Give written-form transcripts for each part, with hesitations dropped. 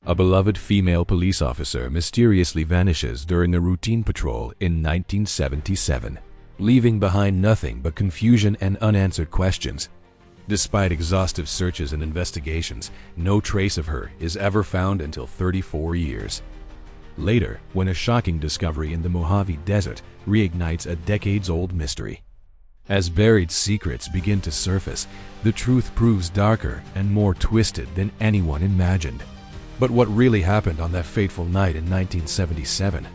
A beloved female police officer mysteriously vanishes during a routine patrol in 1977, leaving behind nothing but confusion and unanswered questions. Despite exhaustive searches and investigations, no trace of her is ever found until 34 years later, when a shocking discovery in the Mojave Desert reignites a decades-old mystery. As buried secrets begin to surface, the truth proves darker and more twisted than anyone imagined. But what really happened on that fateful night in 1977?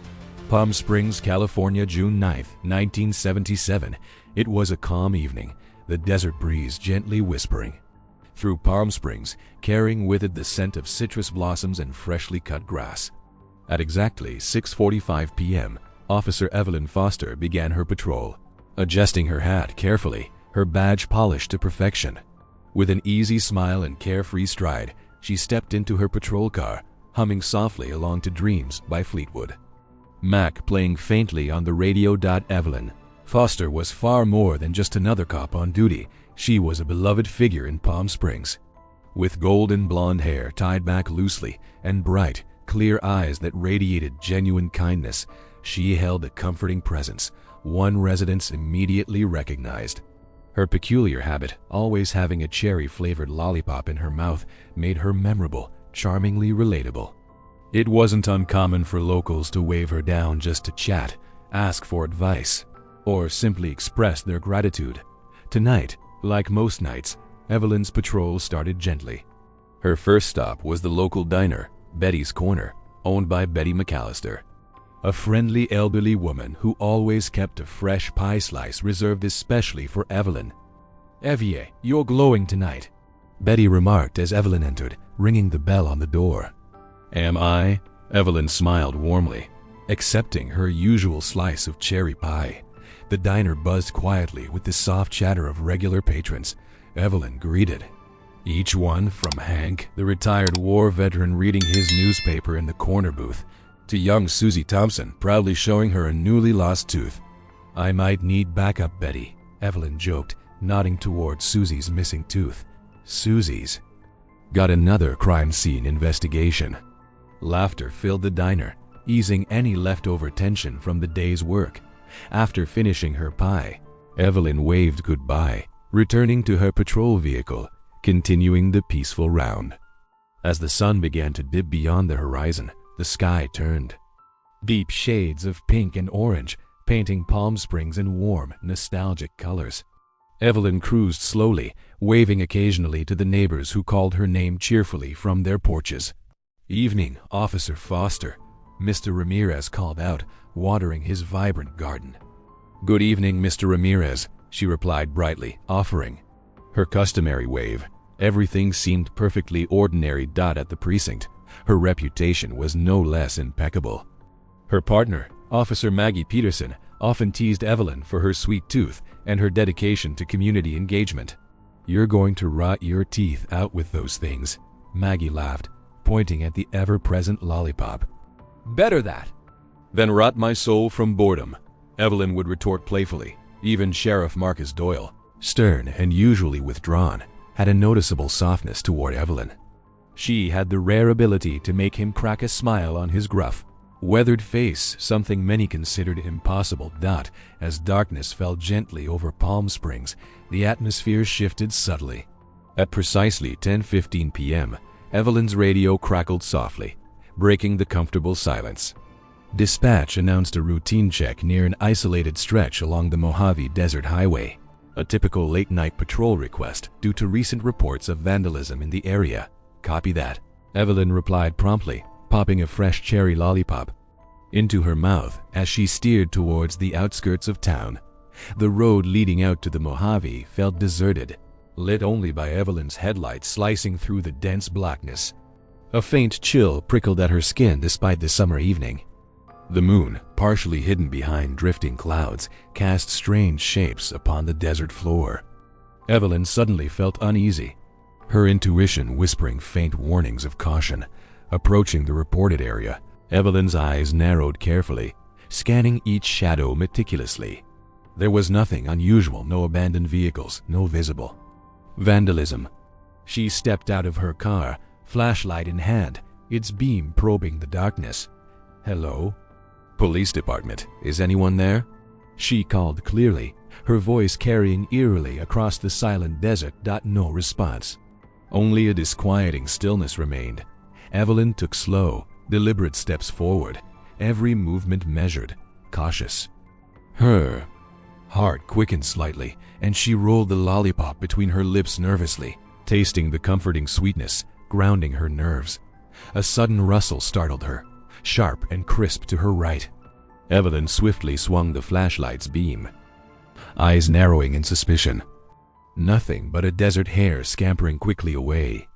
Palm Springs, California, June 9, 1977. It was a calm evening, the desert breeze gently whispering through Palm Springs, carrying with it the scent of citrus blossoms and freshly cut grass. At exactly 6:45 p.m., Officer Evelyn Foster began her patrol, adjusting her hat carefully, her badge polished to perfection. With an easy smile and carefree stride, she stepped into her patrol car, humming softly along to Dreams by Fleetwood Mac playing faintly on the radio. Evelyn Foster was far more than just another cop on duty. She was a beloved figure in Palm Springs. With golden blonde hair tied back loosely and bright, clear eyes that radiated genuine kindness, she held a comforting presence, one residents immediately recognized. Her peculiar habit, always having a cherry-flavored lollipop in her mouth, made her memorable, charmingly relatable. It wasn't uncommon for locals to wave her down just to chat, ask for advice, or simply express their gratitude. Tonight, like most nights, Evelyn's patrol started gently. Her first stop was the local diner, Betty's Corner, owned by Betty McAllister, a friendly elderly woman who always kept a fresh pie slice reserved especially for Evelyn. "Evie, you're glowing tonight," Betty remarked as Evelyn entered, ringing the bell on the door. "Am I?" Evelyn smiled warmly, accepting her usual slice of cherry pie. The diner buzzed quietly with the soft chatter of regular patrons. Evelyn greeted each one, from Hank, the retired war veteran reading his newspaper in the corner booth, to young Susie Thompson proudly showing her a newly lost tooth. "I might need backup, Betty," Evelyn joked, nodding toward Susie's missing tooth. "Susie's got another crime scene investigation." Laughter filled the diner, easing any leftover tension from the day's work. After finishing her pie, Evelyn waved goodbye, returning to her patrol vehicle, continuing the peaceful round. As the sun began to dip beyond the horizon, the sky turned deep shades of pink and orange, painting Palm Springs in warm, nostalgic colors. Evelyn cruised slowly, waving occasionally to the neighbors who called her name cheerfully from their porches. "Evening, Officer Foster," Mr. Ramirez called out, watering his vibrant garden. "Good evening, Mr. Ramirez," she replied brightly, offering her customary wave. Everything seemed perfectly ordinary. At the precinct, her reputation was no less impeccable. Her partner, Officer Maggie Peterson, often teased Evelyn for her sweet tooth and her dedication to community engagement. "You're going to rot your teeth out with those things," Maggie laughed, pointing at the ever-present lollipop. "Better that than rot my soul from boredom," Evelyn would retort playfully. Even Sheriff Marcus Doyle, stern and usually withdrawn, had a noticeable softness toward Evelyn. She had the rare ability to make him crack a smile on his gruff, weathered face, something many considered impossible. As darkness fell gently over Palm Springs, the atmosphere shifted subtly. At precisely 10:15 p.m., Evelyn's radio crackled softly, breaking the comfortable silence. Dispatch announced a routine check near an isolated stretch along the Mojave Desert Highway, a typical late-night patrol request due to recent reports of vandalism in the area. "Copy that," Evelyn replied promptly, popping a fresh cherry lollipop into her mouth as she steered towards the outskirts of town. The road leading out to the Mojave felt deserted, lit only by Evelyn's headlights slicing through the dense blackness. A faint chill prickled at her skin despite the summer evening. The moon, partially hidden behind drifting clouds, cast strange shapes upon the desert floor. Evelyn suddenly felt uneasy, her intuition whispering faint warnings of caution. Approaching the reported area, Evelyn's eyes narrowed carefully, scanning each shadow meticulously. There was nothing unusual, no abandoned vehicles, no visible vandalism. She stepped out of her car, flashlight in hand, its beam probing the darkness. "Hello? Police department, is anyone there?" She called clearly, her voice carrying eerily across the silent desert. No response. Only a disquieting stillness remained. Evelyn took slow, deliberate steps forward, every movement measured, cautious. Her heart quickened slightly, and she rolled the lollipop between her lips nervously, tasting the comforting sweetness, grounding her nerves. A sudden rustle startled her, sharp and crisp to her right. Evelyn swiftly swung the flashlight's beam, eyes narrowing in suspicion. Nothing but a desert hare scampering quickly away.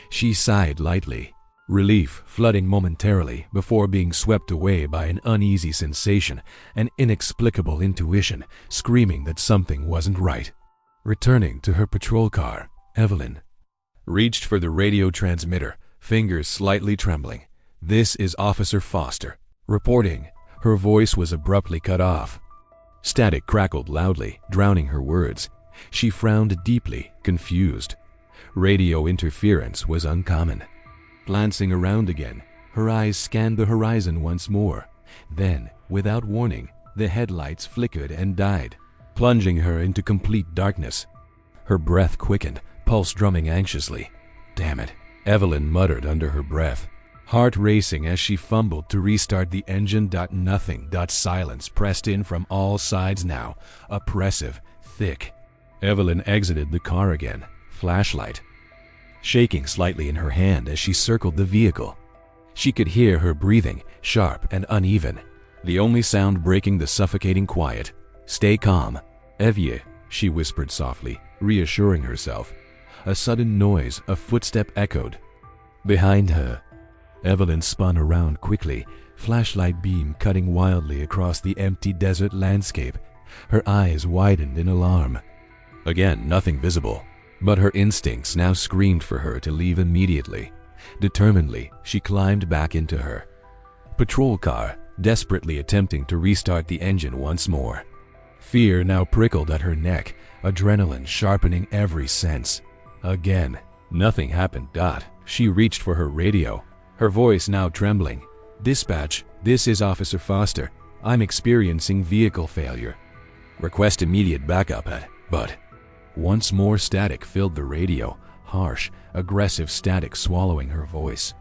She sighed lightly, relief flooding momentarily before being swept away by an uneasy sensation, an inexplicable intuition screaming that something wasn't right. Returning to her patrol car, Evelyn reached for the radio transmitter, fingers slightly trembling. "This is Officer Foster, reporting." Her voice was abruptly cut off. Static crackled loudly, drowning her words. She frowned deeply, confused. Radio interference was uncommon. Glancing around again, her eyes scanned the horizon once more. Then, without warning, the headlights flickered and died, plunging her into complete darkness. Her breath quickened, pulse drumming anxiously. "Damn it," Evelyn muttered under her breath, heart racing as she fumbled to restart the engine. Nothing. Silence pressed in from all sides now, oppressive, thick. Evelyn exited the car again, flashlight shaking slightly in her hand as she circled the vehicle. She could hear her breathing, sharp and uneven, the only sound breaking the suffocating quiet. "Stay calm, Evie," she whispered softly, reassuring herself. A sudden noise, a footstep echoed behind her. Evelyn spun around quickly, flashlight beam cutting wildly across the empty desert landscape. Her eyes widened in alarm. Again, nothing visible, but her instincts now screamed for her to leave immediately. Determinedly, she climbed back into her patrol car, desperately attempting to restart the engine once more. Fear now prickled at her neck, adrenaline sharpening every sense. Again, nothing happened. She reached for her radio, her voice now trembling. "Dispatch, this is Officer Foster. I'm experiencing vehicle failure. Request immediate backup at..." But once more static filled the radio, harsh, aggressive static swallowing her voice.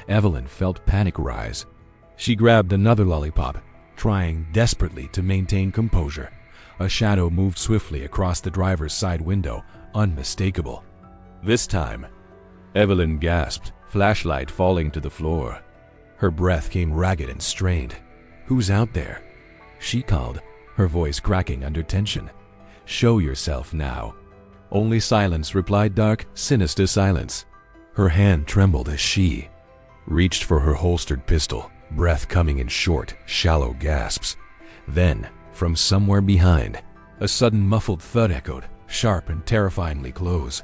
Evelyn felt panic rise. She grabbed another lollipop, trying desperately to maintain composure. A shadow moved swiftly across the driver's side window, unmistakable. This time, Evelyn gasped, flashlight falling to the floor. Her breath came ragged and strained. "Who's out there?" she called, her voice cracking under tension. "Show yourself now." Only silence replied, dark, sinister silence. Her hand trembled as she reached for her holstered pistol, breath coming in short, shallow gasps. Then, from somewhere behind, a sudden muffled thud echoed, sharp and terrifyingly close.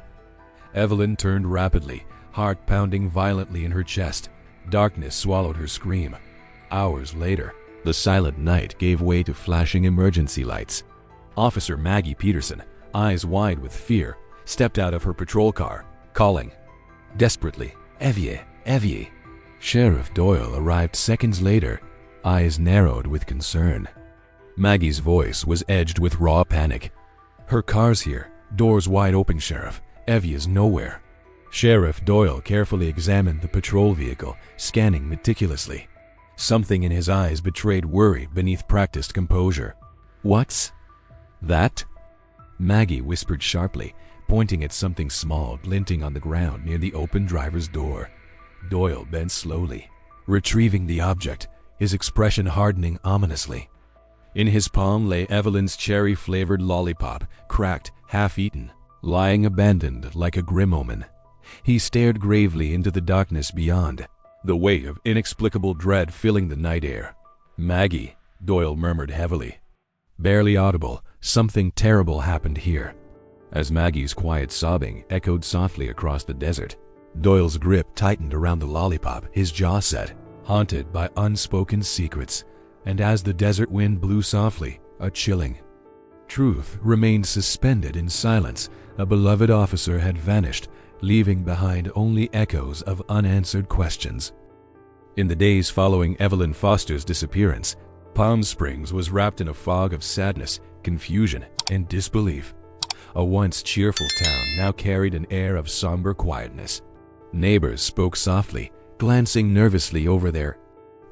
Evelyn turned rapidly, heart pounding violently in her chest. Darkness swallowed her scream. Hours later, the silent night gave way to flashing emergency lights. Officer Maggie Peterson, eyes wide with fear, stepped out of her patrol car, calling desperately, "Evie, Evie." Sheriff Doyle arrived seconds later, eyes narrowed with concern. Maggie's voice was edged with raw panic. "Her car's here, doors wide open, Sheriff. Evie is nowhere." Sheriff Doyle carefully examined the patrol vehicle, scanning meticulously. Something in his eyes betrayed worry beneath practiced composure. "What's that?" Maggie whispered sharply, pointing at something small glinting on the ground near the open driver's door. Doyle bent slowly, retrieving the object, his expression hardening ominously. In his palm lay Evelyn's cherry-flavored lollipop, cracked, half-eaten, lying abandoned like a grim omen. He stared gravely into the darkness beyond, the weight of inexplicable dread filling the night air. "Maggie," Doyle murmured heavily. Barely audible, something terrible happened here. As Maggie's quiet sobbing echoed softly across the desert, Doyle's grip tightened around the lollipop, his jaw set, haunted by unspoken secrets. And as the desert wind blew softly, a chilling truth remained suspended in silence. A beloved officer had vanished, leaving behind only echoes of unanswered questions. In the days following Evelyn Foster's disappearance, Palm Springs was wrapped in a fog of sadness, confusion, and disbelief. A once cheerful town now carried an air of somber quietness. Neighbors spoke softly, glancing nervously over their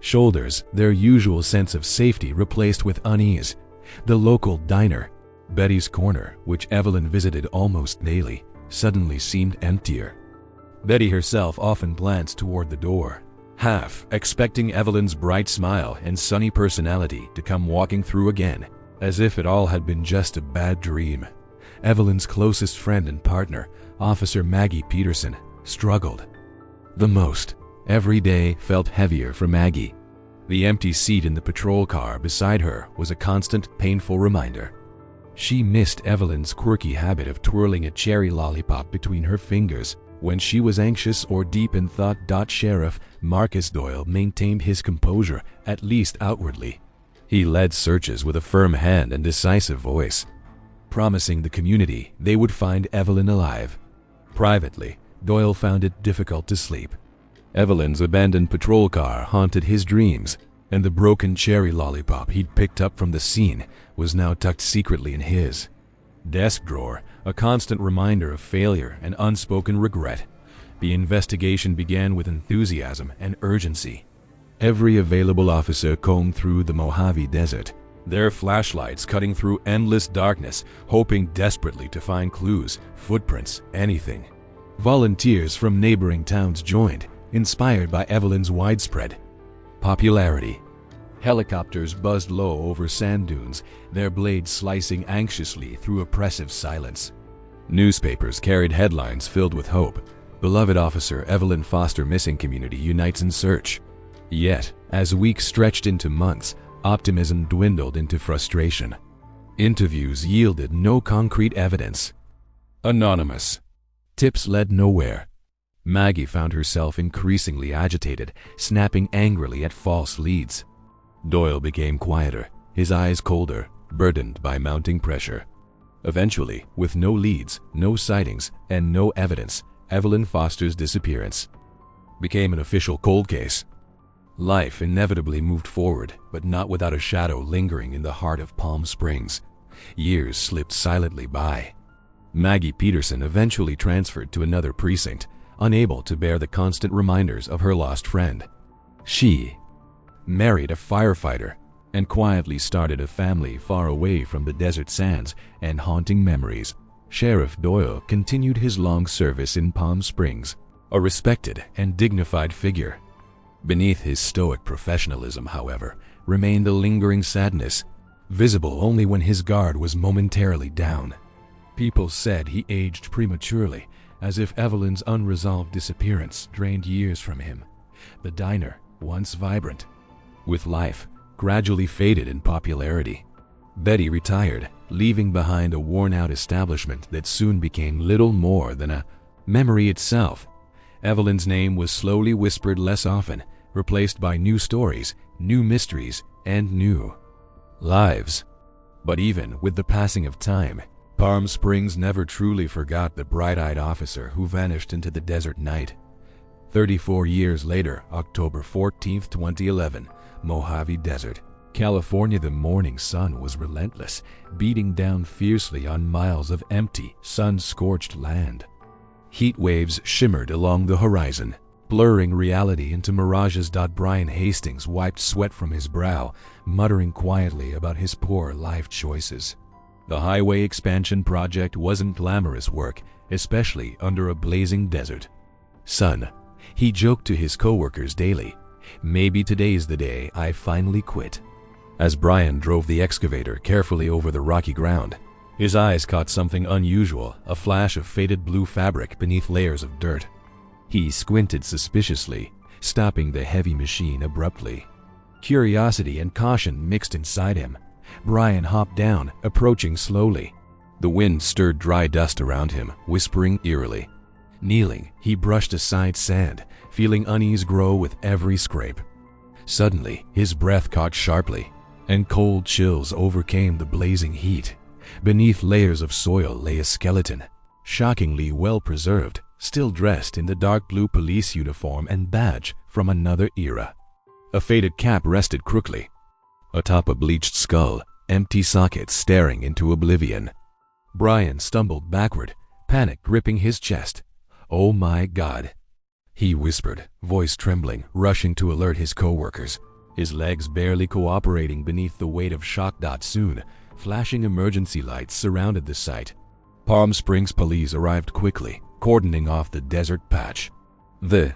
shoulders, their usual sense of safety replaced with unease. The local diner, Betty's Corner, which Evelyn visited almost daily, suddenly seemed emptier. Betty herself often glanced toward the door, half expecting Evelyn's bright smile and sunny personality to come walking through again, as if it all had been just a bad dream. Evelyn's closest friend and partner, Officer Maggie Peterson, struggled the most. Every day felt heavier for Maggie. The empty seat in the patrol car beside her was a constant, painful reminder. She missed Evelyn's quirky habit of twirling a cherry lollipop between her fingers when she was anxious or deep in thought. Sheriff Marcus Doyle maintained his composure, at least outwardly. He led searches with a firm hand and decisive voice, promising the community they would find Evelyn alive. Privately, Doyle found it difficult to sleep. Evelyn's abandoned patrol car haunted his dreams, and the broken cherry lollipop he'd picked up from the scene was now tucked secretly in his desk drawer, a constant reminder of failure and unspoken regret. The investigation began with enthusiasm and urgency. Every available officer combed through the Mojave Desert, their flashlights cutting through endless darkness, hoping desperately to find clues, footprints, anything. Volunteers from neighboring towns joined, inspired by Evelyn's widespread popularity. Helicopters buzzed low over sand dunes, their blades slicing anxiously through oppressive silence. Newspapers carried headlines filled with hope. Beloved Officer Evelyn Foster missing, community unites in search. Yet, as weeks stretched into months, optimism dwindled into frustration. Interviews yielded no concrete evidence. Anonymous tips led nowhere. Maggie found herself increasingly agitated, snapping angrily at false leads. Doyle became quieter, his eyes colder, burdened by mounting pressure. Eventually, with no leads, no sightings, and no evidence, Evelyn Foster's disappearance became an official cold case. Life inevitably moved forward, but not without a shadow lingering in the heart of Palm Springs. Years slipped silently by. Maggie Peterson eventually transferred to another precinct, unable to bear the constant reminders of her lost friend. She married a firefighter and quietly started a family far away from the desert sands and haunting memories. Sheriff Doyle continued his long service in Palm Springs, a respected and dignified figure. Beneath his stoic professionalism, however, remained a lingering sadness, visible only when his guard was momentarily down. People said he aged prematurely, as if Evelyn's unresolved disappearance drained years from him. The diner, once vibrant with life, gradually faded in popularity. Betty retired, leaving behind a worn-out establishment that soon became little more than a memory itself. Evelyn's name was slowly whispered less often, replaced by new stories, new mysteries, and new lives. But even with the passing of time, Palm Springs never truly forgot the bright-eyed officer who vanished into the desert night. 34 years later, October 14, 2011, Mojave Desert, California. The morning sun was relentless, beating down fiercely on miles of empty, sun-scorched land. Heat waves shimmered along the horizon, blurring reality into mirages. Brian Hastings wiped sweat from his brow, muttering quietly about his poor life choices. The highway expansion project wasn't glamorous work, especially under a blazing desert. "Son," he joked to his coworkers daily, "maybe today's the day I finally quit." As Brian drove the excavator carefully over the rocky ground, his eyes caught something unusual, a flash of faded blue fabric beneath layers of dirt. He squinted suspiciously, stopping the heavy machine abruptly. Curiosity and caution mixed inside him. Brian hopped down, approaching slowly. The wind stirred dry dust around him, whispering eerily. Kneeling, he brushed aside sand, feeling unease grow with every scrape. Suddenly, his breath caught sharply, and cold chills overcame the blazing heat. Beneath layers of soil lay a skeleton, shockingly well preserved, still dressed in the dark blue police uniform and badge from another era. A faded cap rested crookedly atop a bleached skull, empty sockets staring into oblivion. Brian stumbled backward, panic gripping his chest. "Oh my God," he whispered, voice trembling, rushing to alert his co-workers, his legs barely cooperating beneath the weight of shock. Soon, flashing emergency lights surrounded the site. Palm Springs police arrived quickly, cordoning off the desert patch. The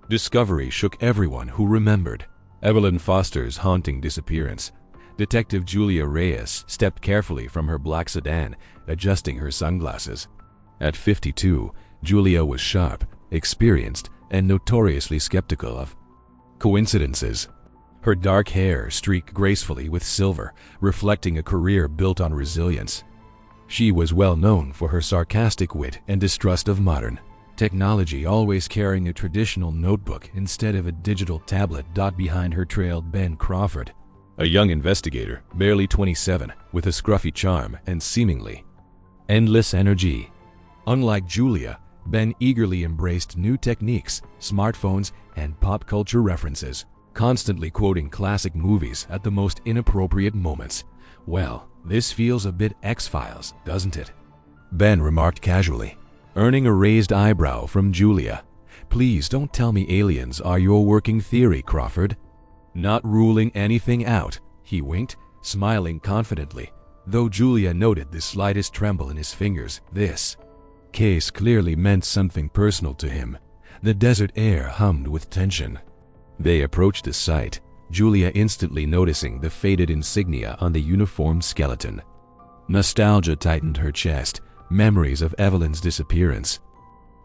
discovery shook everyone who remembered Evelyn Foster's haunting disappearance. Detective Julia Reyes stepped carefully from her black sedan, adjusting her sunglasses. At 52, Julia was sharp, experienced, and notoriously skeptical of coincidences. Her dark hair streaked gracefully with silver, reflecting a career built on resilience. She was well known for her sarcastic wit and distrust of modern technology, always carrying a traditional notebook instead of a digital tablet. Behind her trailed Ben Crawford, a young investigator, barely 27, with a scruffy charm and seemingly endless energy. Unlike Julia, Ben eagerly embraced new techniques, smartphones, and pop culture references, constantly quoting classic movies at the most inappropriate moments. "Well, this feels a bit X-Files, doesn't it?" Ben remarked casually, earning a raised eyebrow from Julia. "Please don't tell me aliens are your working theory, Crawford." "Not ruling anything out," he winked, smiling confidently, though Julia noted the slightest tremble in his fingers. This case clearly meant something personal to him. The desert air hummed with tension. They approached the site, Julia instantly noticing the faded insignia on the uniformed skeleton. Nostalgia tightened her chest, memories of Evelyn's disappearance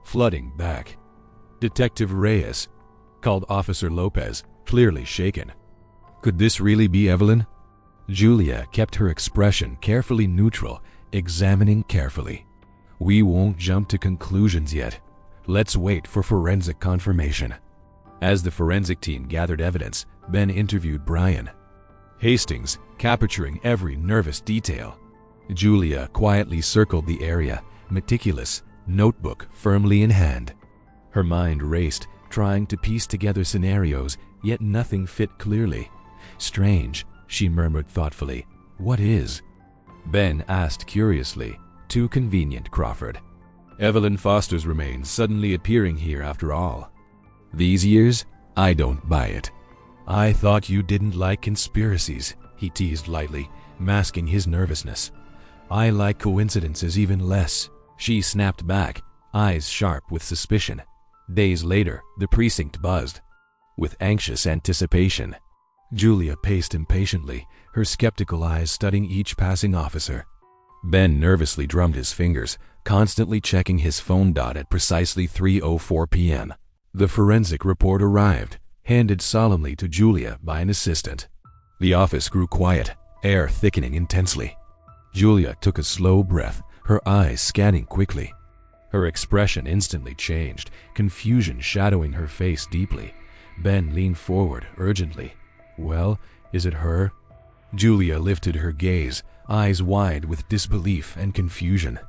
flooding back. "Detective Reyes," called Officer Lopez, clearly shaken. "Could this really be Evelyn?" Julia kept her expression carefully neutral, examining carefully. "We won't jump to conclusions yet. Let's wait for forensic confirmation." As the forensic team gathered evidence, Ben interviewed Brian Hastings, capturing every nervous detail. Julia quietly circled the area, meticulous, notebook firmly in hand. Her mind raced, trying to piece together scenarios, yet nothing fit clearly. "Strange," she murmured thoughtfully. "What is?" Ben asked curiously. "Too convenient, Crawford. Evelyn Foster's remains suddenly appearing here after all these years? I don't buy it." "I thought you didn't like conspiracies," he teased lightly, masking his nervousness. "I like coincidences even less." She snapped back, eyes sharp with suspicion. Days later, the precinct buzzed with anxious anticipation. Julia paced impatiently, her skeptical eyes studying each passing officer. Ben nervously drummed his fingers, constantly checking his phone. At precisely 3:04 p.m., the forensic report arrived, handed solemnly to Julia by an assistant. The office grew quiet, air thickening intensely. Julia took a slow breath, her eyes scanning quickly. Her expression instantly changed, confusion shadowing her face deeply. Ben leaned forward urgently. "Well, is it her?" Julia lifted her gaze, eyes wide with disbelief and confusion.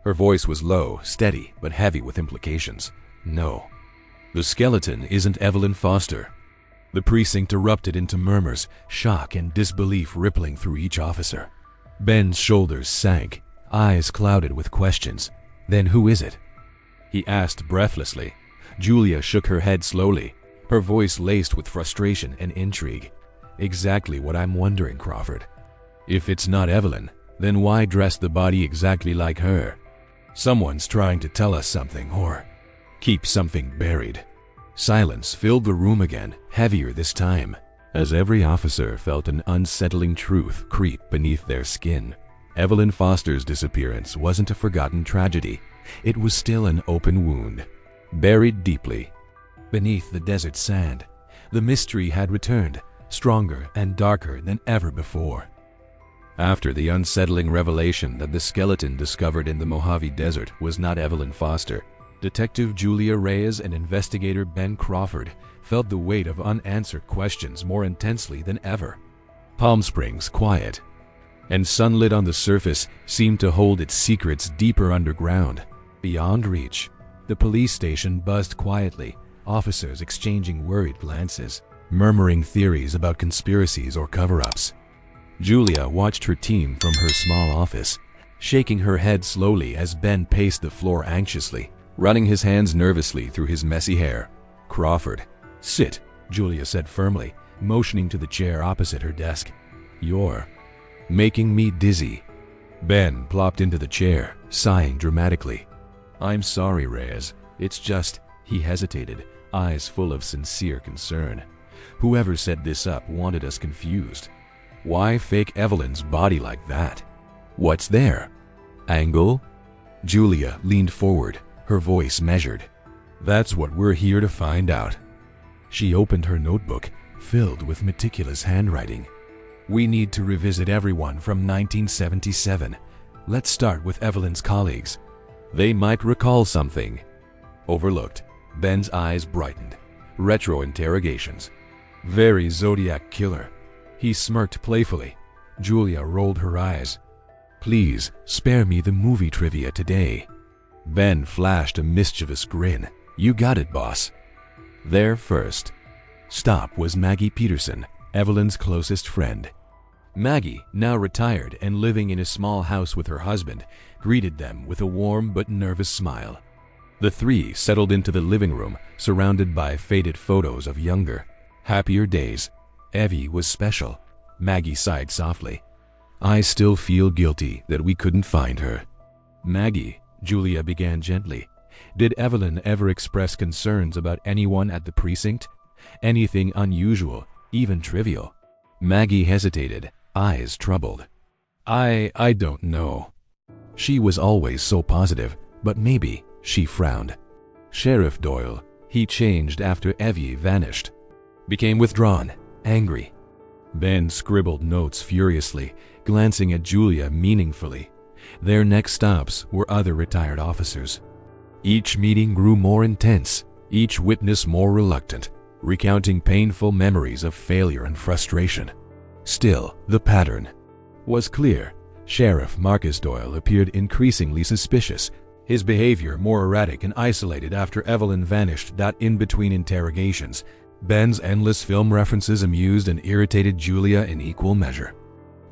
Her voice was low, steady, but heavy with implications. "No. The skeleton isn't Evelyn Foster." The precinct erupted into murmurs, shock and disbelief rippling through each officer. Ben's shoulders sank, eyes clouded with questions. "Then who is it?" he asked breathlessly. Julia shook her head slowly, her voice laced with frustration and intrigue. "Exactly what I'm wondering, Crawford. If it's not Evelyn, then why dress the body exactly like her? Someone's trying to tell us something or keep something buried." Silence filled the room again, heavier this time, as every officer felt an unsettling truth creep beneath their skin. Evelyn Foster's disappearance wasn't a forgotten tragedy. It was still an open wound, buried deeply beneath the desert sand. The mystery had returned, stronger and darker than ever before. After the unsettling revelation that the skeleton discovered in the Mojave Desert was not Evelyn Foster, Detective Julia Reyes and investigator Ben Crawford felt the weight of unanswered questions more intensely than ever. Palm Springs, quiet and sunlit on the surface, seemed to hold its secrets deeper underground, beyond reach. The police station buzzed quietly, officers exchanging worried glances, murmuring theories about conspiracies or cover-ups. Julia watched her team from her small office, shaking her head slowly as Ben paced the floor anxiously, running his hands nervously through his messy hair. "Crawford, sit," Julia said firmly, motioning to the chair opposite her desk. "You're making me dizzy." Ben plopped into the chair, sighing dramatically. "I'm sorry, Reyes. It's just," he hesitated, eyes full of sincere concern. "Whoever set this up wanted us confused. Why fake Evelyn's body like that? What's there? Angle?" Julia leaned forward, her voice measured. "That's what we're here to find out." She opened her notebook, filled with meticulous handwriting. "We need to revisit everyone from 1977. Let's start with Evelyn's colleagues. They might recall something." Overlooked, Ben's eyes brightened. Retro interrogations. Very Zodiac killer. He smirked playfully. Julia rolled her eyes. "Please, spare me the movie trivia today." Ben flashed a mischievous grin. "You got it, boss." There first stop was Maggie Peterson, Evelyn's closest friend. Maggie, now retired and living in a small house with her husband, greeted them with a warm but nervous smile. The three settled into the living room, surrounded by faded photos of younger, happier days. Evie was special. Maggie sighed softly. "I still feel guilty that we couldn't find her." "Maggie," Julia began gently, "did Evelyn ever express concerns about anyone at the precinct? Anything unusual, even trivial?" Maggie hesitated, eyes troubled. I don't know. She was always so positive, but maybe," she frowned. "Sheriff Doyle, he changed after Evie vanished. Became withdrawn, angry." Ben scribbled notes furiously, glancing at Julia meaningfully. Their next stops were other retired officers. Each meeting grew more intense, each witness more reluctant, recounting painful memories of failure and frustration. Still, the pattern was clear. Sheriff Marcus Doyle appeared increasingly suspicious, his behavior more erratic and isolated after Evelyn vanished. In between interrogations, Ben's endless film references amused and irritated Julia in equal measure.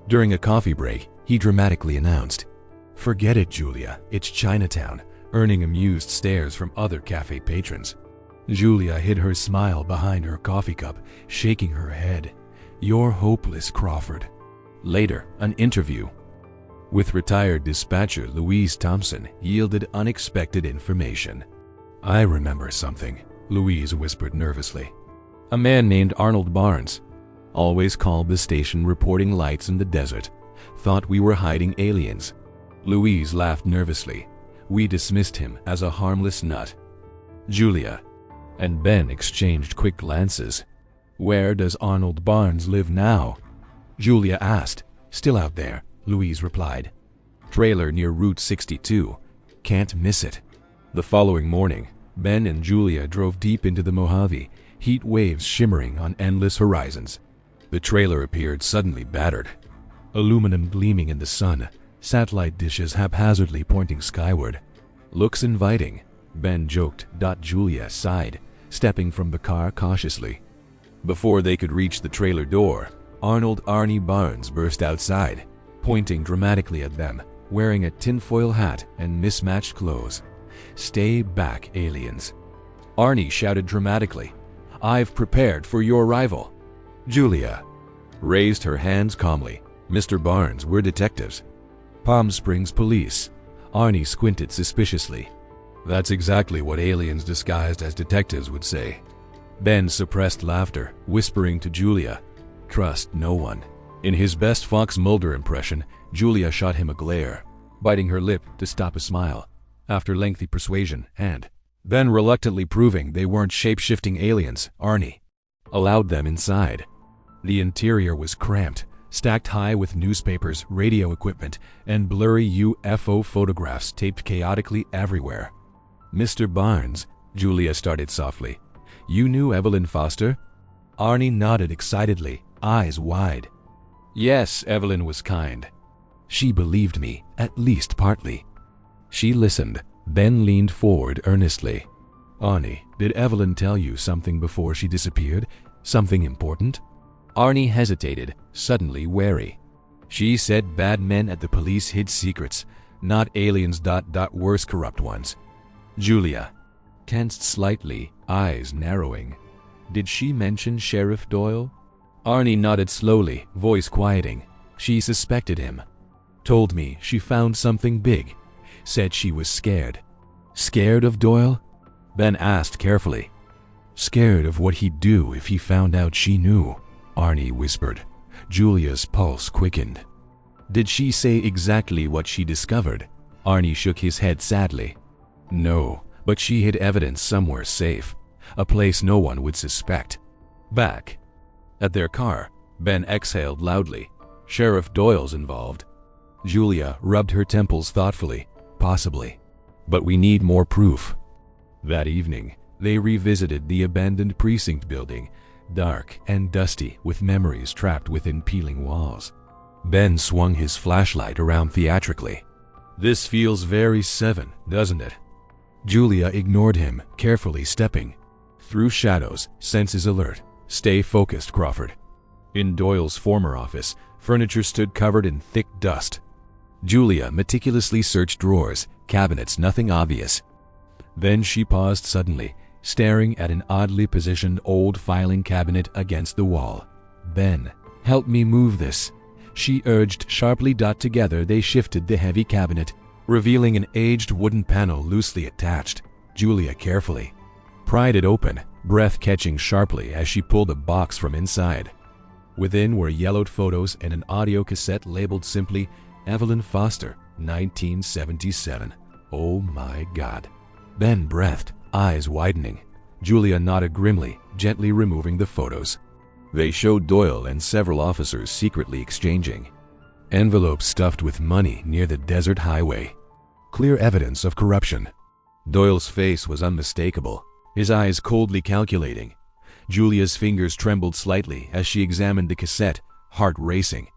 During a coffee break, he dramatically announced, "Forget it, Julia, it's Chinatown," earning amused stares from other cafe patrons. Julia hid her smile behind her coffee cup, shaking her head. "You're hopeless, Crawford." Later, an interview with retired dispatcher Louise Thompson yielded unexpected information. "I remember something," Louise whispered nervously. "A man named Arnold Barnes. Always called the station reporting lights in the desert. Thought we were hiding aliens." Louise laughed nervously. "We dismissed him as a harmless nut." Julia and Ben exchanged quick glances. "Where does Arnold Barnes live now?" Julia asked. "Still out there," Louise replied. "Trailer near Route 62. Can't miss it." The following morning, Ben and Julia drove deep into the Mojave, heat waves shimmering on endless horizons. The trailer appeared suddenly battered, aluminum gleaming in the sun, satellite dishes haphazardly pointing skyward. "Looks inviting," Ben joked. Julia sighed, stepping from the car cautiously. Before they could reach the trailer door, Arnold Arnie Barnes burst outside, pointing dramatically at them, wearing a tinfoil hat and mismatched clothes. "Stay back, aliens." Arnie shouted dramatically, "I've prepared for your arrival." Julia raised her hands calmly. "Mr. Barnes, we're detectives." "Palm Springs Police." Arnie squinted suspiciously. "That's exactly what aliens disguised as detectives would say." Ben suppressed laughter, whispering to Julia, "Trust no one." In his best Fox Mulder impression, Julia shot him a glare, biting her lip to stop a smile. After lengthy persuasion and Ben reluctantly proving they weren't shape-shifting aliens, Arnie allowed them inside. The interior was cramped, stacked high with newspapers, radio equipment, and blurry UFO photographs taped chaotically everywhere. "Mr. Barnes," Julia started softly, "you knew Evelyn Foster?" Arnie nodded excitedly, eyes wide. "Yes, Evelyn was kind. She believed me, at least partly." She listened, Ben leaned forward earnestly. Arnie, did Evelyn tell you something before she disappeared? Something important? Arnie hesitated, suddenly wary. She said bad men at the police hid secrets, not aliens. Worse corrupt ones. Julia tensed slightly, eyes narrowing. Did she mention Sheriff Doyle? Arnie nodded slowly, voice quieting. She suspected him. Told me she found something big. Said she was scared. Scared of Doyle? Ben asked carefully. Scared of what he'd do if he found out she knew, Arnie whispered. Julia's pulse quickened. Did she say exactly what she discovered? Arnie shook his head sadly. No, but she hid evidence somewhere safe, a place no one would suspect. Back at their car, Ben exhaled loudly. Sheriff Doyle's involved. Julia rubbed her temples thoughtfully. Possibly. But we need more proof. That evening, they revisited the abandoned precinct building, dark and dusty with memories trapped within peeling walls. Ben swung his flashlight around theatrically. This feels very Seven, doesn't it? Julia ignored him, carefully stepping. Through shadows, senses alert. Stay focused, Crawford. In Doyle's former office, furniture stood covered in thick dust. Julia meticulously searched drawers, cabinets, nothing obvious. Then she paused suddenly, staring at an oddly positioned old filing cabinet against the wall. Ben, help me move this, she urged sharply. Together they shifted the heavy cabinet, revealing an aged wooden panel loosely attached. Julia carefully pried it open, breath catching sharply as she pulled a box from inside. Within were yellowed photos and an audio cassette labeled simply Evelyn Foster, 1977. Oh my God. Ben breathed, eyes widening. Julia nodded grimly, gently removing the photos. They showed Doyle and several officers secretly exchanging envelopes stuffed with money near the desert highway. Clear evidence of corruption. Doyle's face was unmistakable, his eyes coldly calculating. Julia's fingers trembled slightly as she examined the cassette, heart racing.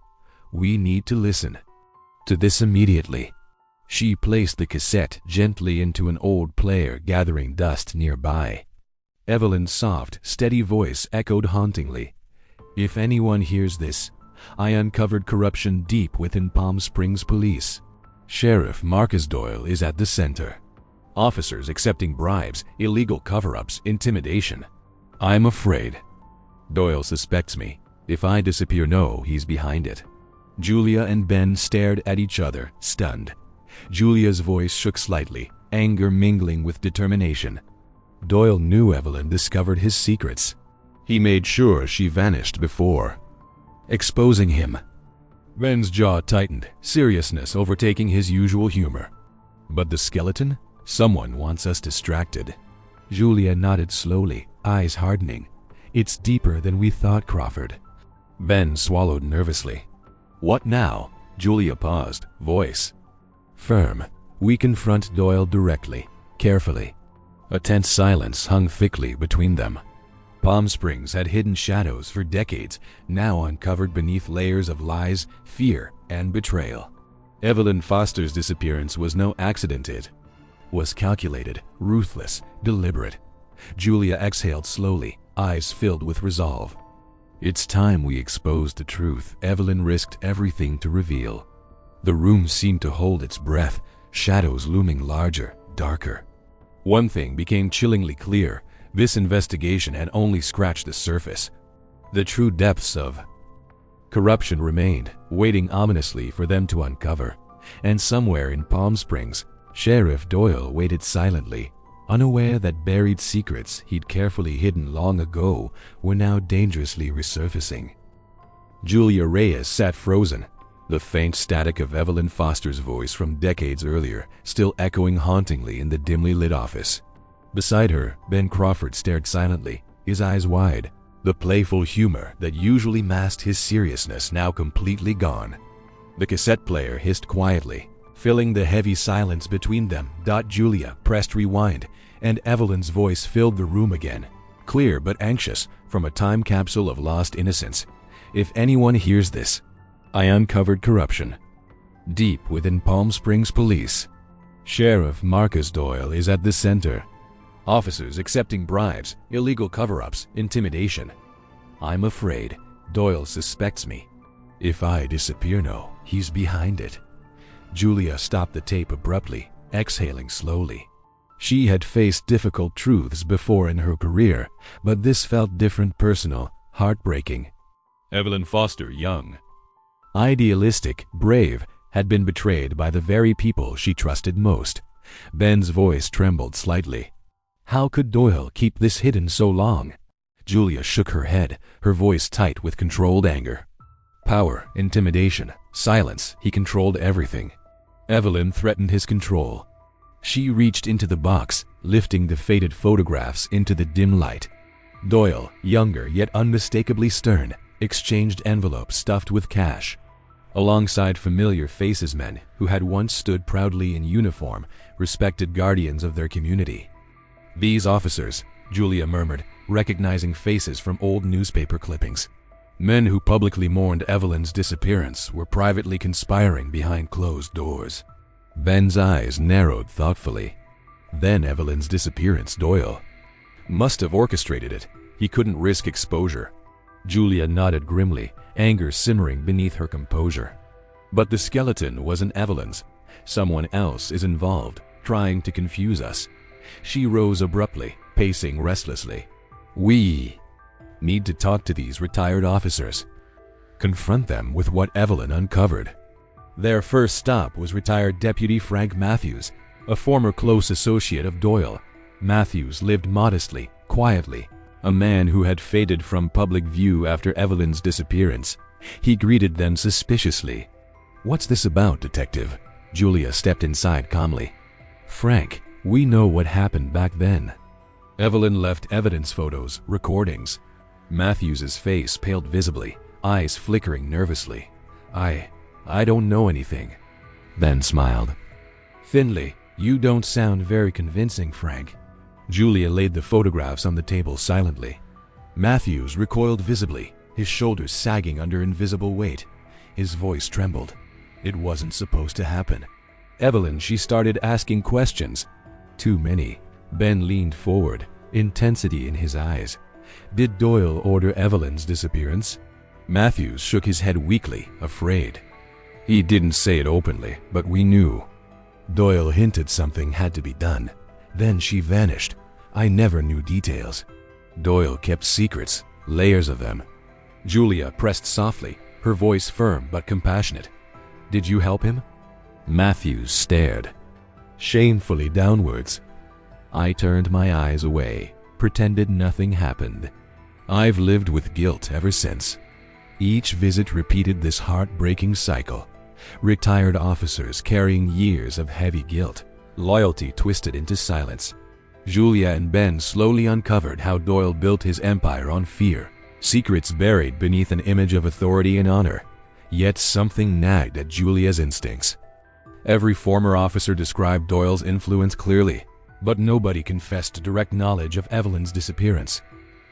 We need to listen to this immediately. She placed the cassette gently into an old player gathering dust nearby. Evelyn's soft, steady voice echoed hauntingly. If anyone hears this, I uncovered corruption deep within Palm Springs Police. Sheriff Marcus Doyle is at the center. Officers accepting bribes, illegal cover-ups, intimidation. I'm afraid Doyle suspects me. If I disappear, no, he's behind it. Julia and Ben stared at each other, stunned. Julia's voice shook slightly, anger mingling with determination. Doyle knew Evelyn discovered his secrets. He made sure she vanished before exposing him. Ben's jaw tightened, seriousness overtaking his usual humor. But the skeleton? Someone wants us distracted. Julia nodded slowly, eyes hardening. It's deeper than we thought, Crawford. Ben swallowed nervously. What now? Julia paused, voice firm. We confront Doyle directly, carefully. A tense silence hung thickly between them. Palm Springs had hidden shadows for decades, now uncovered beneath layers of lies, fear, and betrayal. Evelyn Foster's disappearance was no accident. It was calculated, ruthless, deliberate. Julia exhaled slowly, eyes filled with resolve. It's time we exposed the truth. Evelyn risked everything to reveal. The room seemed to hold its breath, shadows looming larger, darker. One thing became chillingly clear. This investigation had only scratched the surface. The true depths of corruption remained, waiting ominously for them to uncover. And somewhere in Palm Springs, Sheriff Doyle waited silently, unaware that buried secrets he'd carefully hidden long ago were now dangerously resurfacing. Julia Reyes sat frozen, the faint static of Evelyn Foster's voice from decades earlier still echoing hauntingly in the dimly lit office. Beside her, Ben Crawford stared silently, his eyes wide, the playful humor that usually masked his seriousness now completely gone. The cassette player hissed quietly, filling the heavy silence between them. Julia pressed rewind, and Evelyn's voice filled the room again, clear but anxious, from a time capsule of lost innocence. If anyone hears this, I uncovered corruption deep within Palm Springs Police. Sheriff Marcus Doyle is at the center. Officers accepting bribes, illegal cover-ups, intimidation. I'm afraid Doyle suspects me. If I disappear now, he's behind it. Julia stopped the tape abruptly, exhaling slowly. She had faced difficult truths before in her career, but this felt different, personal, heartbreaking. Evelyn Foster Young, idealistic, brave, had been betrayed by the very people she trusted most. Ben's voice trembled slightly. How could Doyle keep this hidden so long? Julia shook her head, her voice tight with controlled anger. Power, intimidation, silence, he controlled everything. Evelyn threatened his control. She reached into the box, lifting the faded photographs into the dim light. Doyle, younger yet unmistakably stern, exchanged envelopes stuffed with cash. Alongside familiar faces, men who had once stood proudly in uniform, respected guardians of their community. These officers, Julia murmured, recognizing faces from old newspaper clippings. Men who publicly mourned Evelyn's disappearance were privately conspiring behind closed doors. Ben's eyes narrowed thoughtfully. Then Evelyn's disappearance, Doyle must have orchestrated it. He couldn't risk exposure. Julia nodded grimly, anger simmering beneath her composure. But the skeleton wasn't Evelyn's. Someone else is involved, trying to confuse us. She rose abruptly, pacing restlessly. We need to talk to these retired officers. Confront them with what Evelyn uncovered. Their first stop was retired Deputy Frank Matthews, a former close associate of Doyle. Matthews lived modestly, quietly, a man who had faded from public view after Evelyn's disappearance. He greeted them suspiciously. "What's this about, Detective?" Julia stepped inside calmly. "Frank, we know what happened back then." Evelyn left evidence, photos, recordings. Matthews's face paled visibly, eyes flickering nervously. I don't know anything." Ben smiled. Thinly, "You don't sound very convincing, Frank." Julia laid the photographs on the table silently. Matthews recoiled visibly, his shoulders sagging under invisible weight. His voice trembled. It wasn't supposed to happen. Evelyn, she started asking questions. Too many. Ben leaned forward, intensity in his eyes. Did Doyle order Evelyn's disappearance? Matthews shook his head weakly, afraid. He didn't say it openly, but we knew. Doyle hinted something had to be done. Then she vanished. I never knew details. Doyle kept secrets, layers of them. Julia pressed softly, her voice firm but compassionate. "Did you help him?" Matthews stared, shamefully downwards. I turned my eyes away, pretended nothing happened. I've lived with guilt ever since. Each visit repeated this heartbreaking cycle. Retired officers carrying years of heavy guilt, loyalty twisted into silence. Julia and Ben slowly uncovered how Doyle built his empire on fear, secrets buried beneath an image of authority and honor. Yet something nagged at Julia's instincts. Every former officer described Doyle's influence clearly, but nobody confessed to direct knowledge of Evelyn's disappearance.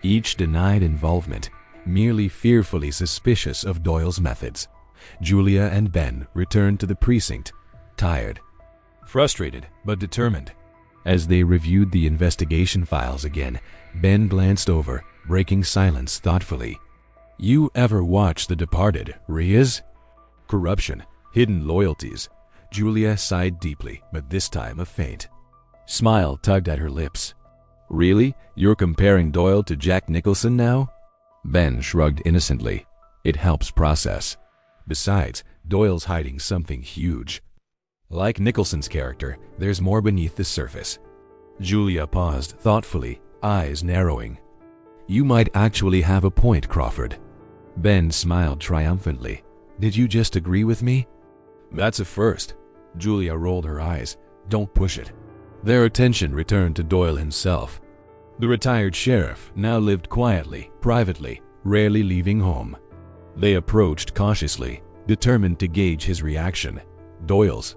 Each denied involvement, merely fearfully suspicious of Doyle's methods. Julia and Ben returned to the precinct, tired, frustrated, but determined. As they reviewed the investigation files again, Ben glanced over, breaking silence thoughtfully. "You ever watch The Departed, Riaz? Corruption, hidden loyalties." Julia sighed deeply, but this time a faint smile tugged at her lips. "Really? You're comparing Doyle to Jack Nicholson now?" Ben shrugged innocently. "It helps process. Besides, Doyle's hiding something huge. Like Nicholson's character, there's more beneath the surface." Julia paused thoughtfully, eyes narrowing. "You might actually have a point, Crawford." Ben smiled triumphantly. "Did you just agree with me?" "That's a first." Julia rolled her eyes. "Don't push it." Their attention returned to Doyle himself. The retired sheriff now lived quietly, privately, rarely leaving home. They approached cautiously, determined to gauge his reaction. Doyle's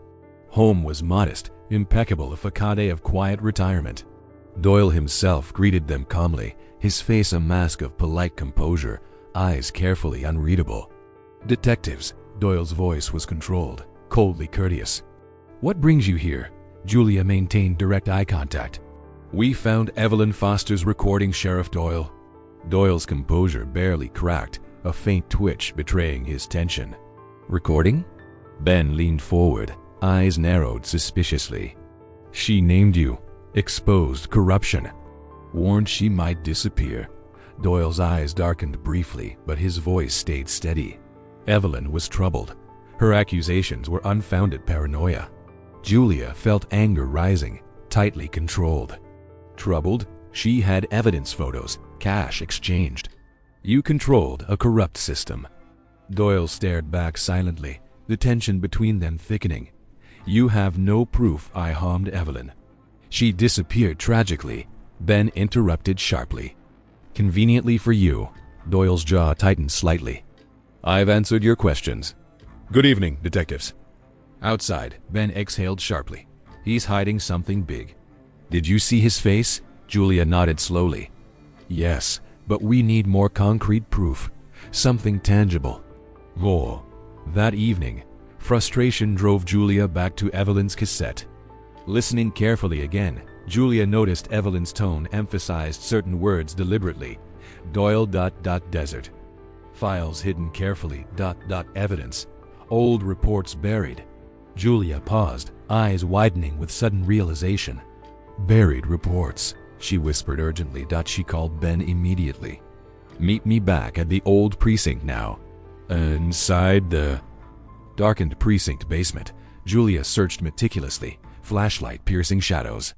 home was modest, impeccable, a facade of quiet retirement. Doyle himself greeted them calmly, his face a mask of polite composure, eyes carefully unreadable. "Detectives," Doyle's voice was controlled, coldly courteous. "What brings you here?" Julia maintained direct eye contact. "We found Evelyn Foster's recording, Sheriff Doyle." Doyle's composure barely cracked, a faint twitch betraying his tension. "Recording?" Ben leaned forward, eyes narrowed suspiciously. "She named you, exposed corruption, warned she might disappear." Doyle's eyes darkened briefly, but his voice stayed steady. Evelyn was troubled. Her accusations were unfounded paranoia. Julia felt anger rising, tightly controlled. Troubled, she had evidence photos, cash exchanged. "You controlled a corrupt system." Doyle stared back silently, the tension between them thickening. "You have no proof I harmed Evelyn. She disappeared tragically," Ben interrupted sharply. "Conveniently for you." Doyle's jaw tightened slightly. "I've answered your questions. Good evening, detectives." Outside, Ben exhaled sharply. "He's hiding something big." "Did you see his face?" Julia nodded slowly. "Yes, but we need more concrete proof. Something tangible." More. That evening, frustration drove Julia back to Evelyn's cassette. Listening carefully again, Julia noticed Evelyn's tone emphasized certain words deliberately. Doyle ... desert. Files hidden carefully ... evidence. Old reports buried. Julia paused, eyes widening with sudden realization. "Buried reports," she whispered urgently. She called Ben immediately. "Meet me back at the old precinct now." Inside the darkened precinct basement, Julia searched meticulously, flashlight piercing shadows.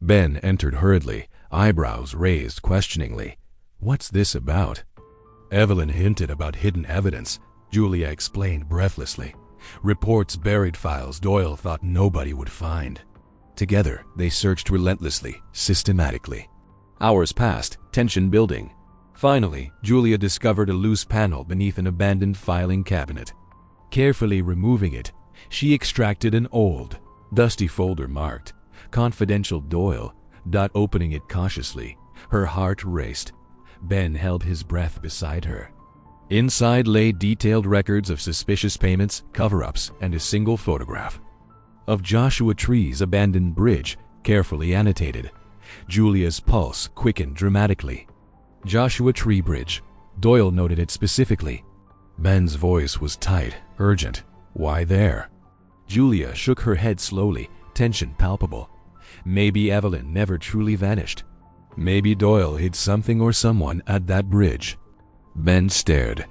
Ben entered hurriedly, eyebrows raised questioningly. "What's this about?" "Evelyn hinted about hidden evidence," Julia explained breathlessly. "Reports, buried files Doyle thought nobody would find." Together, they searched relentlessly, systematically. Hours passed, tension building. Finally, Julia discovered a loose panel beneath an abandoned filing cabinet. Carefully removing it, she extracted an old, dusty folder marked "Confidential Doyle." Opening it cautiously, her heart raced. Ben held his breath beside her. Inside lay detailed records of suspicious payments, cover-ups, and a single photograph of Joshua Tree's abandoned bridge, carefully annotated. Julia's pulse quickened dramatically. Joshua Tree Bridge. Doyle noted it specifically. Ben's voice was tight, urgent. "Why there?" Julia shook her head slowly, tension palpable. Maybe Evelyn never truly vanished. Maybe Doyle hid something or someone at that bridge. Ben stared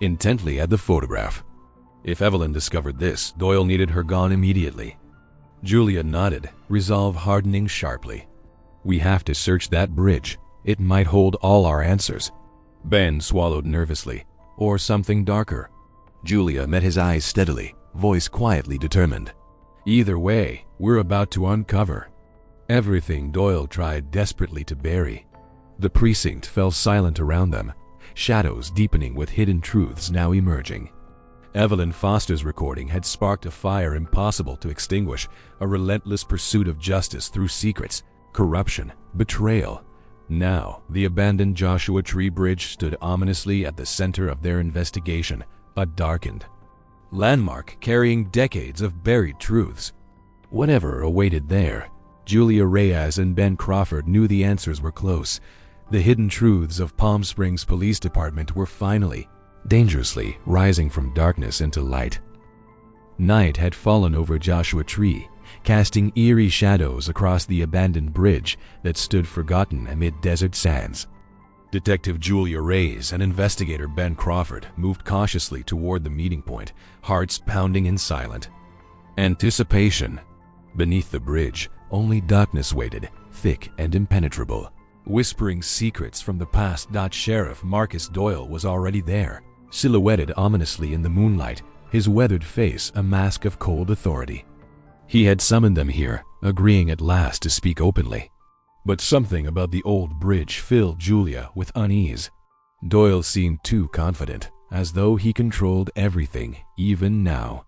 intently at the photograph. If Evelyn discovered this, Doyle needed her gone immediately. Julia nodded, resolve hardening sharply. "We have to search that bridge. It might hold all our answers." Ben swallowed nervously. "Or something darker." Julia met his eyes steadily, voice quietly determined. "Either way, we're about to uncover everything Doyle tried desperately to bury." The precinct fell silent around them, shadows deepening with hidden truths now emerging. Evelyn Foster's recording had sparked a fire impossible to extinguish, a relentless pursuit of justice through secrets, corruption, betrayal. Now, the abandoned Joshua Tree Bridge stood ominously at the center of their investigation, a darkened landmark carrying decades of buried truths. Whatever awaited there, Julia Reyes and Ben Crawford knew the answers were close. The hidden truths of Palm Springs Police Department were finally, dangerously rising from darkness into light. Night had fallen over Joshua Tree, casting eerie shadows across the abandoned bridge that stood forgotten amid desert sands. Detective Julia Reyes and investigator Ben Crawford moved cautiously toward the meeting point, hearts pounding in silent anticipation. Beneath the bridge, only darkness waited, thick and impenetrable, whispering secrets from the past. Sheriff Marcus Doyle was already there, silhouetted ominously in the moonlight, his weathered face a mask of cold authority. He had summoned them here, agreeing at last to speak openly. But something about the old bridge filled Julia with unease. Doyle seemed too confident, as though he controlled everything, even now.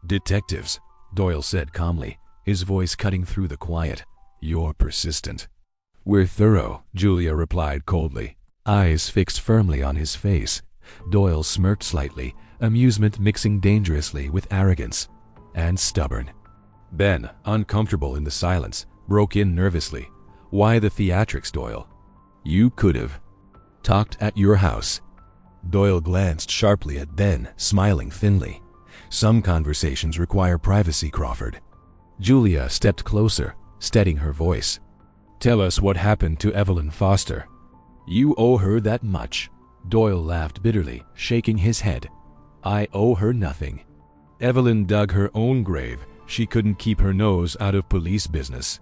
"Detectives," Doyle said calmly, his voice cutting through the quiet. "You're persistent." "We're thorough," Julia replied coldly, eyes fixed firmly on his face. Doyle smirked slightly, amusement mixing dangerously with arrogance. "And stubborn." Ben, uncomfortable in the silence, broke in nervously. Why the theatrics, Doyle? You could've talked at your house. Doyle glanced sharply at Ben, smiling thinly. Some conversations require privacy, Crawford. Julia stepped closer, steadying her voice. Tell us what happened to Evelyn Foster. You owe her that much. Doyle laughed bitterly, shaking his head. I owe her nothing. Evelyn dug her own grave. She couldn't keep her nose out of police business.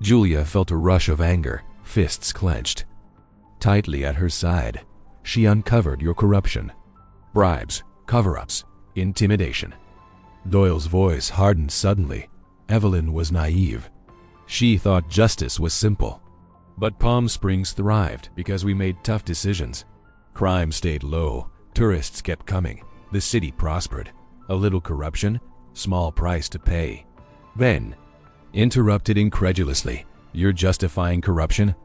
Julia felt a rush of anger, fists clenched. Tightly at her side, she uncovered your corruption. Bribes, cover-ups, intimidation. Doyle's voice hardened suddenly. Evelyn was naive. She thought justice was simple. But Palm Springs thrived because we made tough decisions. Crime stayed low, tourists kept coming, the city prospered. A little corruption, small price to pay. Ben interrupted incredulously. You're justifying corruption?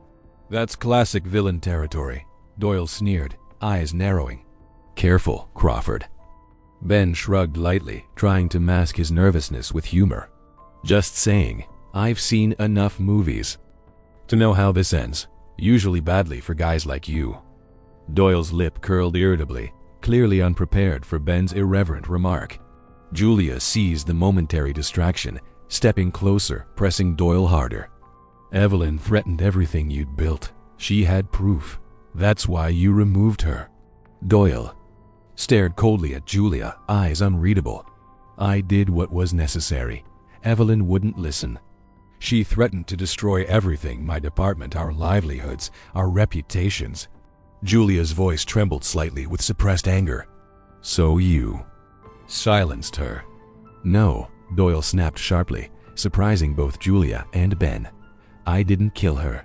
That's classic villain territory. Doyle sneered, eyes narrowing. Careful, Crawford. Ben shrugged lightly, trying to mask his nervousness with humor. Just saying, I've seen enough movies to know how this ends, usually badly for guys like you. Doyle's lip curled irritably, clearly unprepared for Ben's irreverent remark. Julia seized the momentary distraction, stepping closer, pressing Doyle harder. Evelyn threatened everything you'd built. She had proof. That's why you removed her. Doyle stared coldly at Julia, eyes unreadable. I did what was necessary. Evelyn wouldn't listen. She threatened to destroy everything, my department, our livelihoods, our reputations. Julia's voice trembled slightly with suppressed anger. So you silenced her? No, Doyle snapped sharply, surprising both Julia and Ben. I didn't kill her.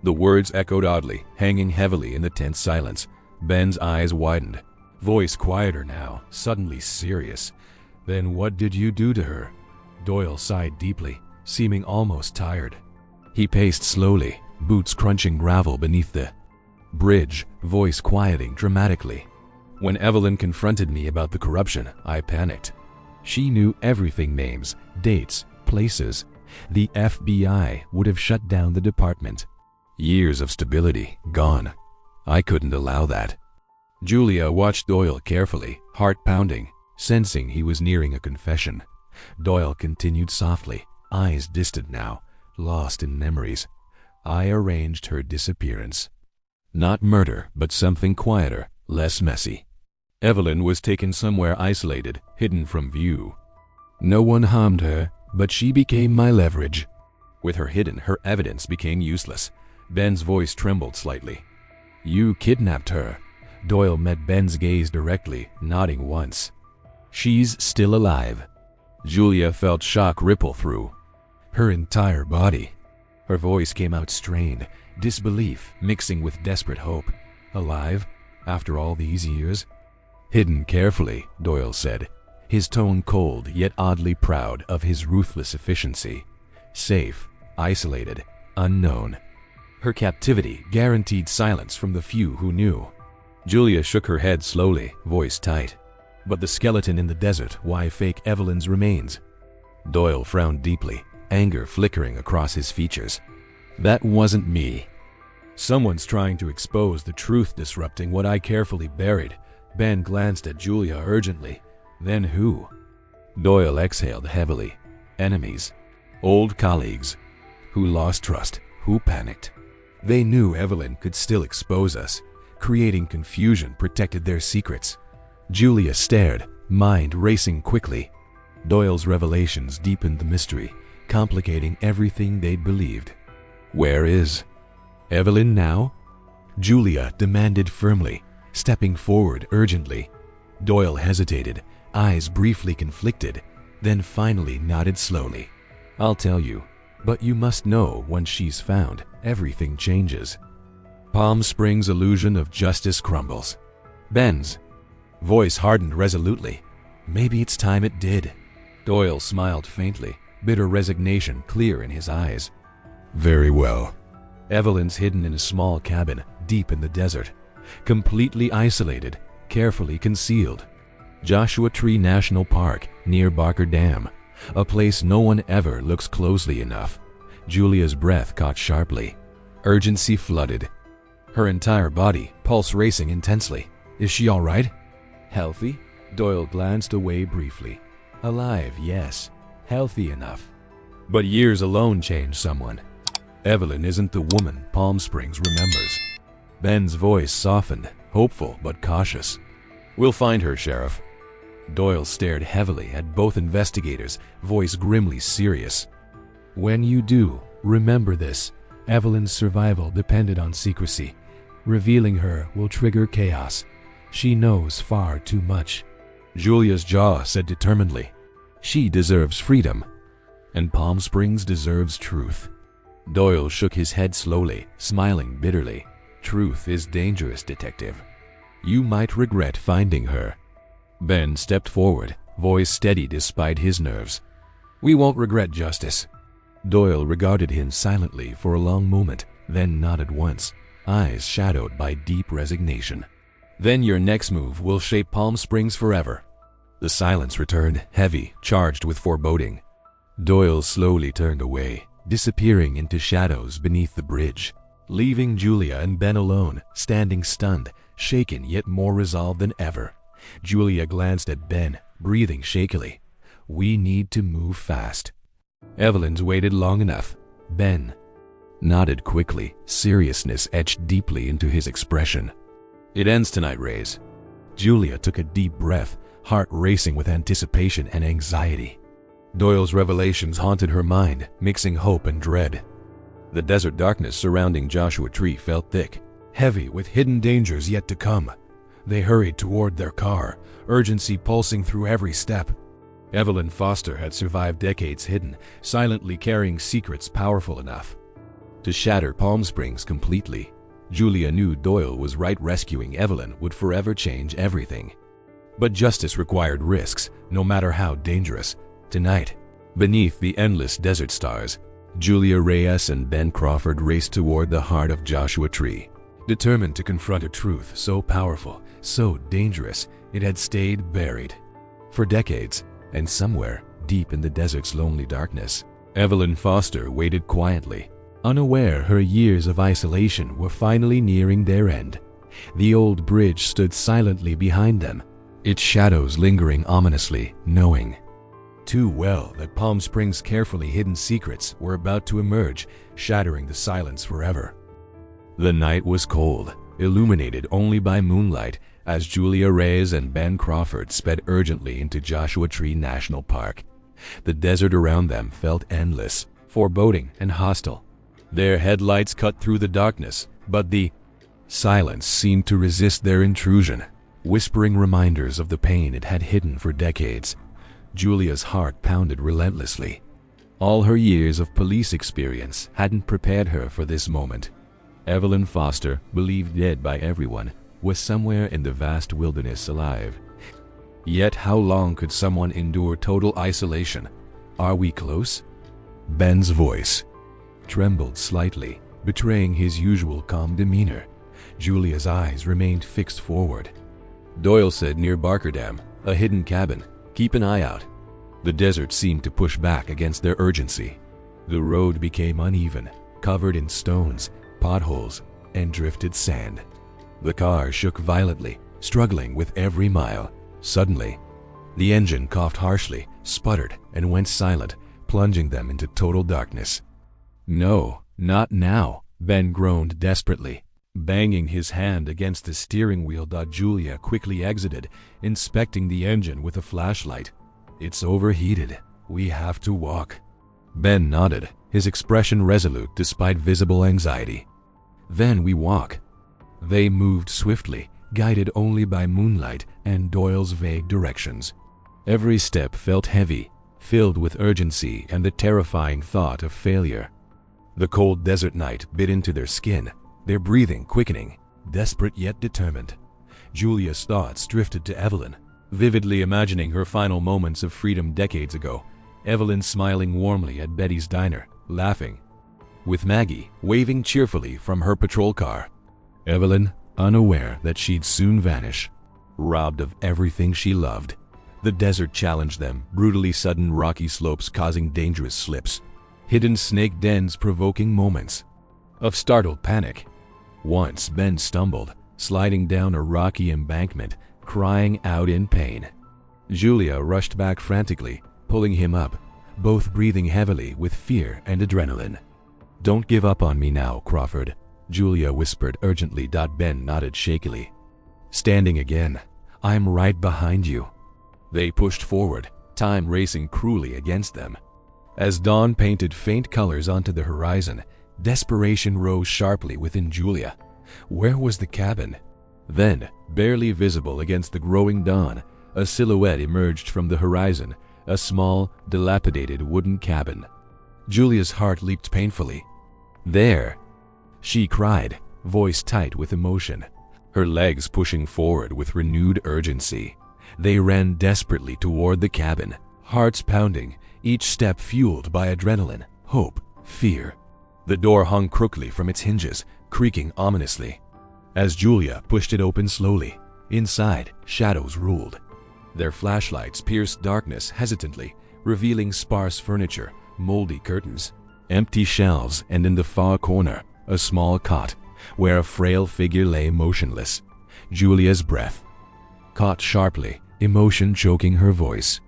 The words echoed oddly, hanging heavily in the tense silence. Ben's eyes widened, voice quieter now, suddenly serious. Then what did you do to her? Doyle sighed deeply, seeming almost tired. He paced slowly, boots crunching gravel beneath the bridge, voice quieting dramatically. When Evelyn confronted me about the corruption, I panicked. She knew everything, names, dates, places. The FBI would have shut down the department. Years of stability gone. I couldn't allow that. Julia watched Doyle carefully, heart pounding, sensing he was nearing a confession. Doyle continued softly, eyes distant now, lost in memories. I arranged her disappearance. Not murder, but something quieter, less messy. Evelyn was taken somewhere isolated, hidden from view. No one harmed her, but she became my leverage. With her hidden, her evidence became useless. Ben's voice trembled slightly. You kidnapped her. Doyle met Ben's gaze directly, nodding once. She's still alive. Julia felt shock ripple through her entire body. Her voice came out strained, disbelief mixing with desperate hope. Alive? After all these years? Hidden carefully, Doyle said, his tone cold yet oddly proud of his ruthless efficiency. Safe, isolated, unknown. Her captivity guaranteed silence from the few who knew. Julia shook her head slowly, voice tight. But the skeleton in the desert, why fake Evelyn's remains? Doyle frowned deeply, anger flickering across his features. That wasn't me. Someone's trying to expose the truth, disrupting what I carefully buried. Ben glanced at Julia urgently. Then who? Doyle exhaled heavily. Enemies. Old colleagues. Who lost trust, who panicked. They knew Evelyn could still expose us. Creating confusion protected their secrets. Julia stared, mind racing quickly. Doyle's revelations deepened the mystery, complicating everything they'd believed. Where is Evelyn now? Julia demanded firmly, stepping forward urgently. Doyle hesitated, eyes briefly conflicted, then finally nodded slowly. I'll tell you, but you must know when she's found, everything changes. Palm Springs' illusion of justice crumbles. Ben's voice hardened resolutely. Maybe it's time it did. Doyle smiled faintly, bitter resignation clear in his eyes. Very well. Evelyn's hidden in a small cabin deep in the desert, completely isolated, carefully concealed. Joshua Tree National Park near Barker Dam. A place no one ever looks closely enough. Julia's breath caught sharply. Urgency flooded. Her entire body, pulse racing intensely. Is she all right? Healthy? Doyle glanced away briefly. Alive, yes. Healthy enough. But years alone change someone. Evelyn isn't the woman Palm Springs remembers. Ben's voice softened, hopeful but cautious. We'll find her, Sheriff. Doyle stared heavily at both investigators, voice grimly serious. When you do, remember this. Evelyn's survival depended on secrecy. Revealing her will trigger chaos. She knows far too much. Julia's jaw said determinedly, she deserves freedom, and Palm Springs deserves truth. Doyle shook his head slowly, smiling bitterly. Truth is dangerous, Detective. You might regret finding her. Ben stepped forward, voice steady despite his nerves. We won't regret justice. Doyle regarded him silently for a long moment, then nodded once, eyes shadowed by deep resignation. Then your next move will shape Palm Springs forever. The silence returned, heavy, charged with foreboding. Doyle slowly turned away, disappearing into shadows beneath the bridge, leaving Julia and Ben alone, standing stunned, shaken yet more resolved than ever. Julia glanced at Ben, breathing shakily. We need to move fast. Evelyn's waited long enough. Ben nodded quickly, seriousness etched deeply into his expression. It ends tonight, Reyes. Julia took a deep breath, heart racing with anticipation and anxiety. Doyle's revelations haunted her mind, mixing hope and dread. The desert darkness surrounding Joshua Tree felt thick, heavy with hidden dangers yet to come. They hurried toward their car, urgency pulsing through every step. Evelyn Foster had survived decades hidden, silently carrying secrets powerful enough to shatter Palm Springs completely. Julia knew Doyle was right. Rescuing Evelyn would forever change everything. But justice required risks, no matter how dangerous. Tonight, beneath the endless desert stars, Julia Reyes and Ben Crawford raced toward the heart of Joshua Tree, determined to confront a truth so powerful, so dangerous, it had stayed buried for decades. And somewhere, deep in the desert's lonely darkness, Evelyn Foster waited quietly, unaware her years of isolation were finally nearing their end. The old bridge stood silently behind them, its shadows lingering ominously, knowing too well that Palm Springs' carefully hidden secrets were about to emerge, shattering the silence forever. The night was cold, illuminated only by moonlight, as Julia Reyes and Ben Crawford sped urgently into Joshua Tree National Park. The desert around them felt endless, foreboding and hostile. Their headlights cut through the darkness, but the silence seemed to resist their intrusion, whispering reminders of the pain it had hidden for decades. Julia's heart pounded relentlessly. All her years of police experience hadn't prepared her for this moment. Evelyn Foster, believed dead by everyone, was somewhere in the vast wilderness alive. Yet how long could someone endure total isolation? Are we close? Ben's voice trembled slightly, betraying his usual calm demeanor. Julia's eyes remained fixed forward. Doyle said near Barker Dam, a hidden cabin. Keep an eye out. The desert seemed to push back against their urgency. The road became uneven, covered in stones, potholes, and drifted sand. The car shook violently, struggling with every mile. Suddenly, the engine coughed harshly, sputtered, and went silent, plunging them into total darkness. No, not now, Ben groaned desperately, banging his hand against the steering wheel. Julia quickly exited, inspecting the engine with a flashlight. It's overheated. We have to walk. Ben nodded, his expression resolute despite visible anxiety. Then we walk. They moved swiftly, guided only by moonlight and Doyle's vague directions. Every step felt heavy, filled with urgency and the terrifying thought of failure. The cold desert night bit into their skin, their breathing quickening, desperate yet determined. Julia's thoughts drifted to Evelyn, vividly imagining her final moments of freedom decades ago. Evelyn smiling warmly at Betty's diner, laughing, with Maggie waving cheerfully from her patrol car. Evelyn, unaware that she'd soon vanish, robbed of everything she loved. The desert challenged them, brutally sudden rocky slopes causing dangerous slips, hidden snake dens provoking moments of startled panic. Once Ben stumbled, sliding down a rocky embankment, crying out in pain. Julia rushed back frantically, pulling him up, both breathing heavily with fear and adrenaline. "Don't give up on me now, Crawford," Julia whispered urgently. Ben nodded shakily. "Standing again. I'm right behind you." They pushed forward, time racing cruelly against them. As dawn painted faint colors onto the horizon, desperation rose sharply within Julia. Where was the cabin? Then, barely visible against the growing dawn, a silhouette emerged from the horizon, a small, dilapidated wooden cabin. Julia's heart leaped painfully. "There!" she cried, voice tight with emotion, her legs pushing forward with renewed urgency. They ran desperately toward the cabin, hearts pounding, each step fueled by adrenaline, hope, fear. The door hung crookedly from its hinges, creaking ominously. As Julia pushed it open slowly, inside, shadows ruled. Their flashlights pierced darkness hesitantly, revealing sparse furniture, moldy curtains, empty shelves, and in the far corner, a small cot, where a frail figure lay motionless. Julia's breath caught sharply, emotion choking her voice.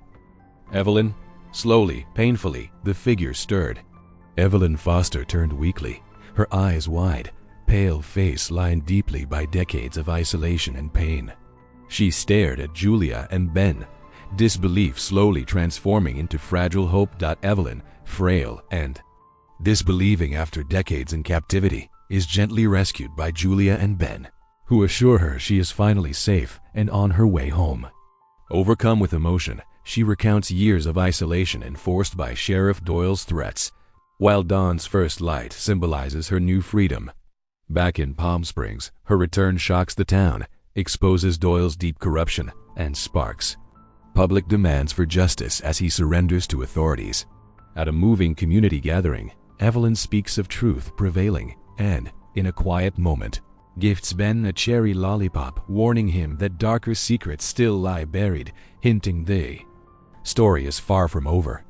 "Evelyn?" Slowly, painfully, the figure stirred. Evelyn Foster turned weakly, her eyes wide, pale face lined deeply by decades of isolation and pain. She stared at Julia and Ben, disbelief slowly transforming into fragile hope. Evelyn, frail and disbelieving after decades in captivity, is gently rescued by Julia and Ben, who assure her she is finally safe and on her way home. Overcome with emotion, she recounts years of isolation enforced by Sheriff Doyle's threats, while dawn's first light symbolizes her new freedom. Back in Palm Springs, her return shocks the town, exposes Doyle's deep corruption, and sparks public demands for justice as he surrenders to authorities. At a moving community gathering, Evelyn speaks of truth prevailing and, in a quiet moment, gifts Ben a cherry lollipop, warning him that darker secrets still lie buried, hinting the story is far from over.